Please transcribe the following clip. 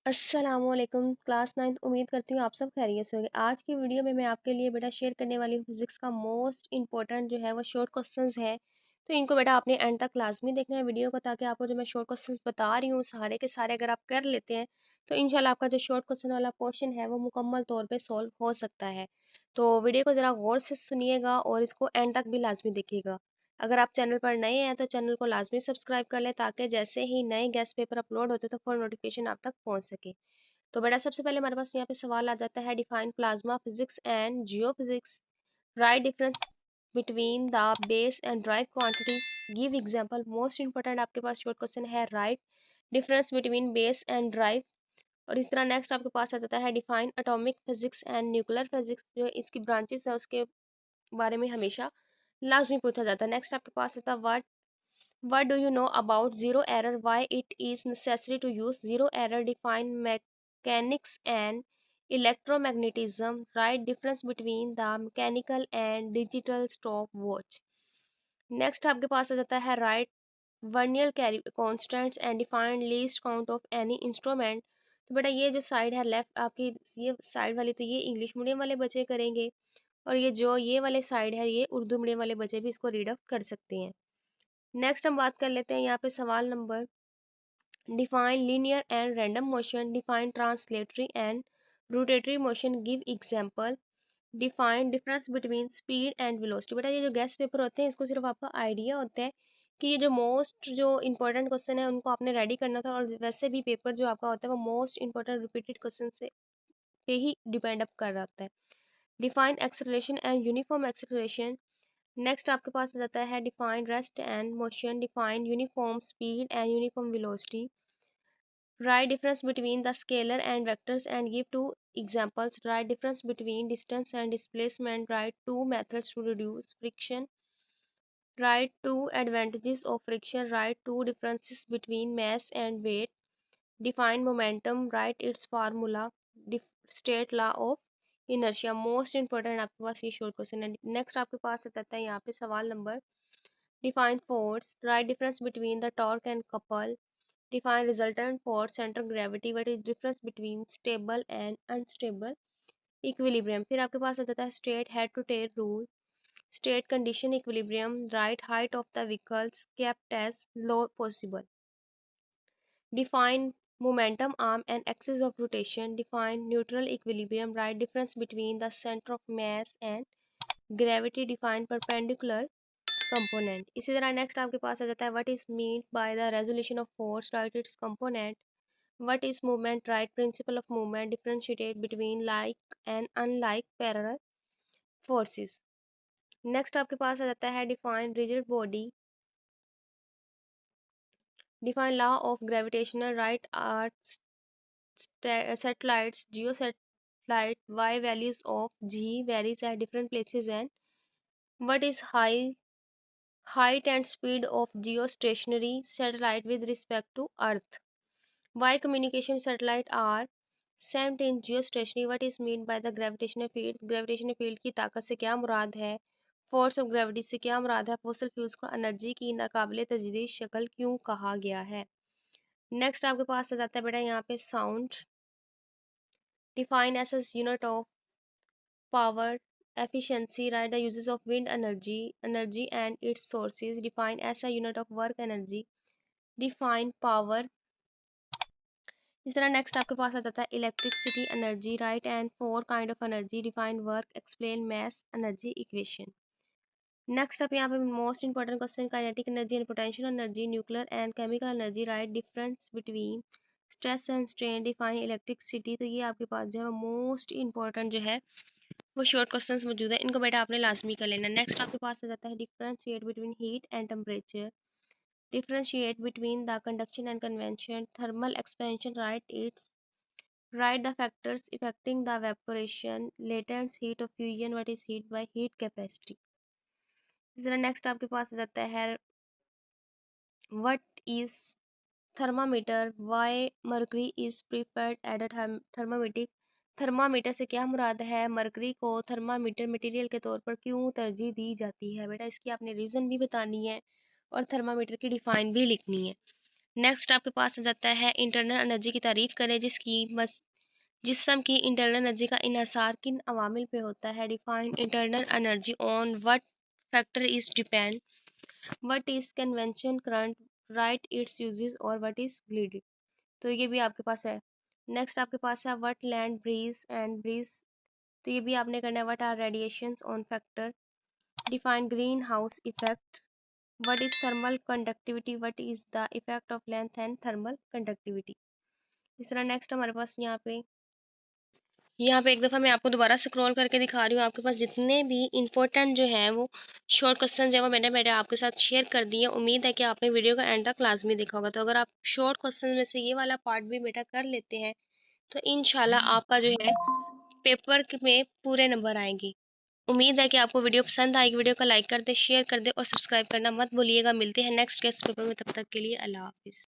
अस्सलामुअलैकुम class 9th। उम्मीद करती हूँ आप सब खैरियत से होंगे। आज की वीडियो में मैं आपके लिए बेटा शेयर करने वाली हूँ फिजिक्स का मोस्ट इंपॉर्टेंट जो है वो शॉर्ट क्वेश्चंस है। तो इनको बेटा आपने एंड तक लाजमी देखना है वीडियो को, ताकि आपको जो मैं शॉर्ट क्वेश्चंस बता रही हूँ सारे के सारे अगर आप कर लेते हैं तो इंशाल्लाह आपका जो शॉर्ट क्वेश्चन वाला पोर्शन है वो मुकम्मल तौर पर सॉल्व हो सकता है। तो वीडियो को ज़रा गौर से सुनिएगा और इसको एंड तक भी लाजमी देखिएगा। अगर आप चैनल पर नए हैं तो चैनल को लाजमी सब्सक्राइब कर लें, ताकि जैसे ही नए गेस्ट पेपर अपलोड होते तो फॉर नोटिफिकेशन आप तक पहुंच सके। तो बेटा सबसे पहले हमारे पास यहाँ पे सवाल आ जाता है, define plasma physics and geophysics, right difference between the base and drive quantities, give example. Most important आपके पास शॉर्ट क्वेश्चन है, right difference between base and drive. और इस तरह नेक्स्ट आपके पास आ जाता है, define atomic physics and nuclear physics, जो इसकी ब्रांचेस है उसके बारे में हमेशा लाजमी पूछा जाता है। नेक्स्ट आपके पास आता है, what do you know about zero error? Why it is necessary to use zero error? Define mechanics and electromagnetism. Write difference between the mechanical and digital stopwatch. Next आपके पास आ जाता है, write vernier carry constants and define least count of any instrument. तो बेटा ये जो side है लेफ्ट आपकी, ये साइड वाली तो ये इंग्लिश मीडियम वाले बच्चे करेंगे, और ये जो ये वाले साइड है ये उर्दू मीडियम वाले बच्चे भी इसको रीड आउट कर सकते हैं। नेक्स्ट हम बात कर लेते हैं यहाँ पे सवाल number, define linear and random motion, define translatory and rotatory motion, give example. Define difference between speed and velocity. बेटा ये जो गेस्ट पेपर होते हैं इसको सिर्फ आपका आइडिया होता है कि ये जो मोस्ट जो इंपॉर्टेंट क्वेश्चन है उनको आपने रेडी करना था, और वैसे भी पेपर जो आपका होता है वो मोस्ट इंपॉर्टेंट रिपीटेड क्वेश्चन से पे ही डिपेंड अप कर रहा होता है। Define acceleration and uniform acceleration. Next आपके पास आ जाता है, define rest and motion, define uniform speed and uniform velocity, write difference between the scalar and vectors and give two examples, write difference between distance and displacement, write two methods to reduce friction, write two advantages of friction, write two differences between mass and weight, define momentum, write its formula, state law of inertia। Most important आपके पास ये short question है। Next आपके पास आ जाता है यहाँ पे सवाल number, define force, write difference between the torque and couple, define resultant force, center of gravity, what is difference between stable and unstable equilibrium। फिर आपके पास आ जाता है, state head to tail rule, state condition equilibrium, right height of the vehicles kept as low possible, define momentum arm and axis of rotation, define neutral equilibrium, write difference between the center of mass and gravity, define perpendicular component। इसी तरह next आपके पास आ जाता है, what is mean by the resolution of force, right it's component, what is movement, right principle of movement, differentiate between like and unlike parallel forces. Next आपके पास आ जाता है, define rigid body, define law of gravitational, right art satellites, geosatellite, why values of G varies at different places, and what is height and speed of geostationary satellite with respect to Earth. Why communication satellite are sent in geostationary, what is meant by the gravitational field, gravitational field की ताकत से क्या मुराद है, force of gravity से क्या मुराद है, fossil fuels को energy की नाकाबिले तजदीद शक्ल क्यों कहा गया है। नेक्स्ट आपके पास आ जाता है बेटा यहाँ पे sound, define as unit of power, efficiency, write the uses of wind energy and its sources, define as a unit of work energy, define power। इस तरह नेक्स्ट आपके पास आ जाता है, electricity energy, write and four kind of energy, define work, explain mass energy equation. Next अब यहाँ पे most important question, kinetic energy and potential energy, nuclear and chemical energy, write difference between stress and strain, define electricity. तो ये आपके पास जो है most important जो है वो शॉर्ट क्वेश्चंस मौजूद है, इनको बेटा आपने लाजमी कर लेना। नेक्स्ट आपके पास आ जाता है, differentiate between heat and temperature, differentiate between the conduction and convention, thermal expansion, write the factors affecting the evaporation, latent heat of fusion, what is heat by heat capacity। इस तरह नेक्स्ट आपके पास आ जाता है, what is thermometer, why mercury is preferred at a thermometer, thermometer से क्या मुराद है, मरकरी को थर्मामीटर मटेरियल के तौर पर क्यों तरजीह दी जाती है। बेटा इसकी आपने रीज़न भी बतानी है और थर्मामीटर की डिफाइन भी लिखनी है। नेक्स्ट आपके पास आ जाता है इंटरनल एनर्जी की तारीफ करें, जिस्म की इंटरनल एनर्जी का इन्हिसार किन अवामिल पे होता है। Define internal energy on what factor is depend, what is convention current, right it's uses और व्हाट इज ग्लिड। तो ये भी आपके पास है। नेक्स्ट आपके पास है what land breeze and breeze, तो ये भी आपने करना है। What are radiations on factor, define greenhouse effect, what is thermal conductivity, what is the effect of length and thermal conductivity. इस तरह नेक्स्ट हमारे पास यहाँ पे एक दफ़ा मैं आपको दोबारा स्क्रॉल करके दिखा रही हूँ। आपके पास जितने भी इंपॉर्टेंट जो हैं वो शॉर्ट क्वेश्चंस हैं वो मैंने आपके साथ शेयर कर दिए। उम्मीद है कि आपने वीडियो का एंड तक लाजमी देखा होगा। तो अगर आप शॉर्ट क्वेश्चन में से ये वाला पार्ट भी बेटा कर लेते हैं तो इंशाल्लाह आपका जो है में पूरे नंबर आएंगे। उम्मीद है कि आपको वीडियो पसंद आएगी। वीडियो को लाइक कर दे, शेयर कर दे और सब्सक्राइब करना मत भूलिएगा। मिलते हैं नेक्स्ट गेस्ट पेपर में, तब तक के लिए अल्लाह हाफिज़।